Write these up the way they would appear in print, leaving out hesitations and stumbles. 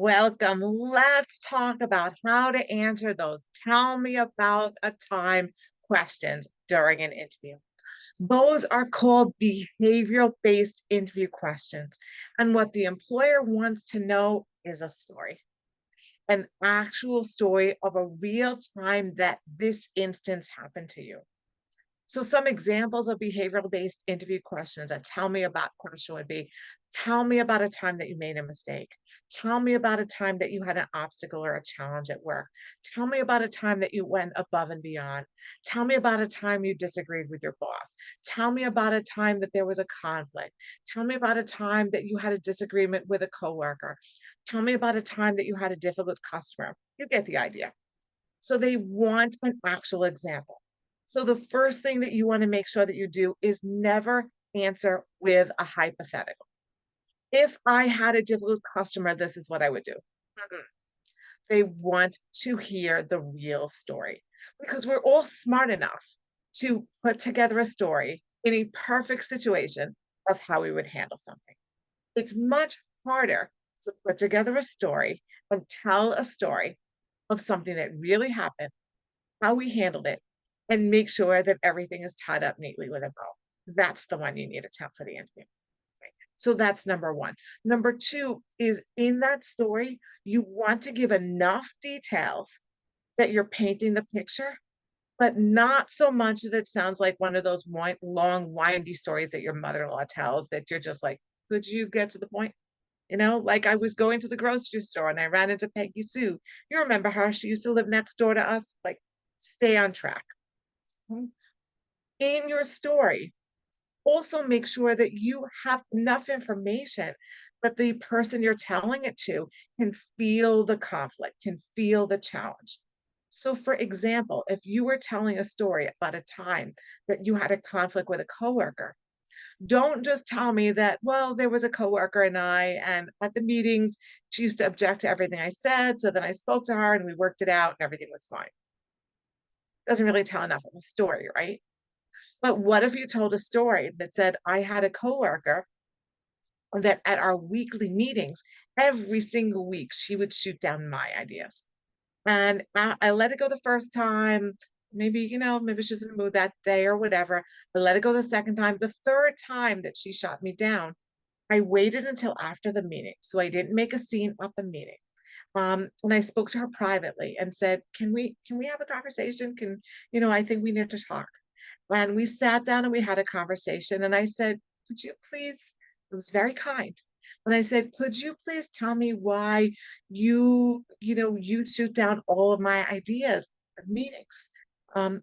Welcome. Let's talk about how to answer those tell me about a time questions during an interview. Those are called behavioral based interview questions. And what the employer wants to know is a story, an actual story of a real time that this instance happened to you. So some examples of behavioral-based interview questions, a tell me about question would be, tell me about a time that you made a mistake. Tell me about a time that you had an obstacle or a challenge at work. Tell me about a time that you went above and beyond. Tell me about a time you disagreed with your boss. Tell me about a time that there was a conflict. Tell me about a time that you had a disagreement with a coworker. Tell me about a time that you had a difficult customer. You get the idea. So they want an actual example. So the first thing that you want to make sure that you do is never answer with a hypothetical. If I had a difficult customer, this is what I would do. Mm-mm. They want to hear the real story because we're all smart enough to put together a story in a perfect situation of how we would handle something. It's much harder to put together a story and tell a story of something that really happened, how we handled it, and make sure that everything is tied up neatly with a bow. That's the one you need to tell for the interview. Right? So that's number one. Number two is in that story, you want to give enough details that you're painting the picture, but not so much that it sounds like one of those long, windy stories that your mother in law tells that you're just like, could you get to the point? Like I was going to the grocery store and I ran into Peggy Sue. You remember her? She used to live next door to us. Like, stay on track. Mhm. In your story, also make sure that you have enough information that the person you're telling it to can feel the conflict, can feel the challenge. So, for example, if you were telling a story about a time that you had a conflict with a coworker, don't just tell me that, well, there was a coworker and at the meetings, she used to object to everything I said. So then I spoke to her and we worked it out and everything was fine. Doesn't really tell enough of a story, right? But what if you told a story that said, I had a coworker that at our weekly meetings, every single week, she would shoot down my ideas. And I let it go the first time. Maybe, maybe she's in the mood that day or whatever. I let it go the second time. The third time that she shot me down, I waited until after the meeting. So I didn't make a scene at the meeting. And I spoke to her privately and said, can we have a conversation? I think we need to talk. And we sat down and we had a conversation. And I said, could you please, it was very kind. And I said, could you please tell me why you shoot down all of my ideas at meetings? Um,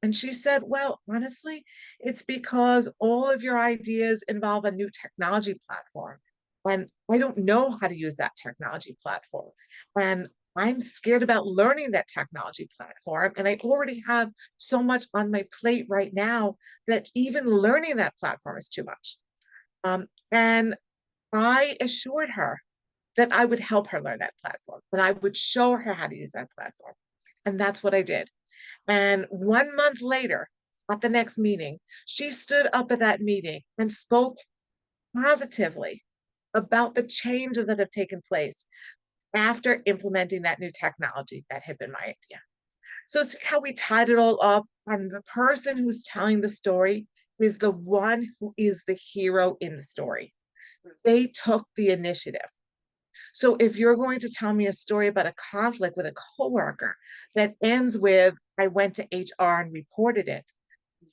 and she said, well, honestly, it's because all of your ideas involve a new technology platform. And I don't know how to use that technology platform. And I'm scared about learning that technology platform. And I already have so much on my plate right now that even learning that platform is too much. And I assured her that I would help her learn that platform, and I would show her how to use that platform. And that's what I did. And 1 month later, at the next meeting, she stood up at that meeting and spoke positively about the changes that have taken place after implementing that new technology that had been my idea. So see how we tied it all up, and the person who's telling the story is the one who is the hero in the story. They took the initiative. So if you're going to tell me a story about a conflict with a coworker that ends with, I went to HR and reported it,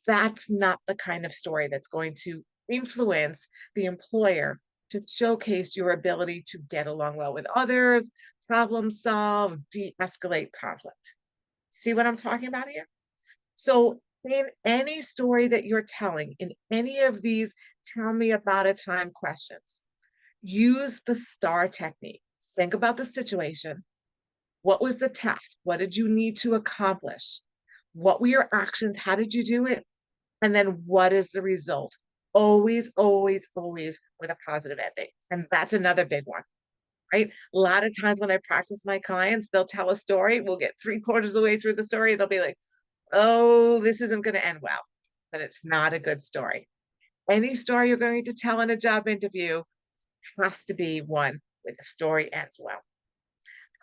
that's not the kind of story that's going to influence the employer to showcase your ability to get along well with others, problem solve, de escalate conflict. See what I'm talking about here? So, in any story that you're telling, in any of these tell me about a time questions, use the STAR technique. Think about the situation. What was the task? What did you need to accomplish? What were your actions? How did you do it? And then what is the result? Always, always, always with a positive ending. And that's another big one, right? A lot of times when I practice my clients, they'll tell a story. We'll get three-quarters of the way through the story. They'll be like, oh, this isn't going to end well. But it's not a good story. Any story you're going to tell in a job interview has to be one where the story ends well.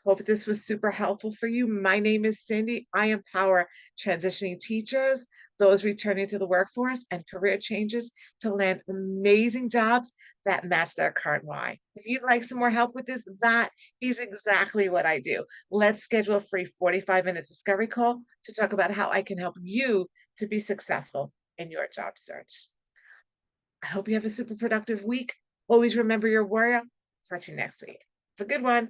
Hope this was super helpful for you. My name is Cindy. I empower transitioning teachers, those returning to the workforce, and career changes to land amazing jobs that match their current why. If you'd like some more help with this, that is exactly what I do. Let's schedule a free 45-minute discovery call to talk about how I can help you to be successful in your job search. I hope you have a super productive week. Always remember your warrior. Catch you next week. Have a good one.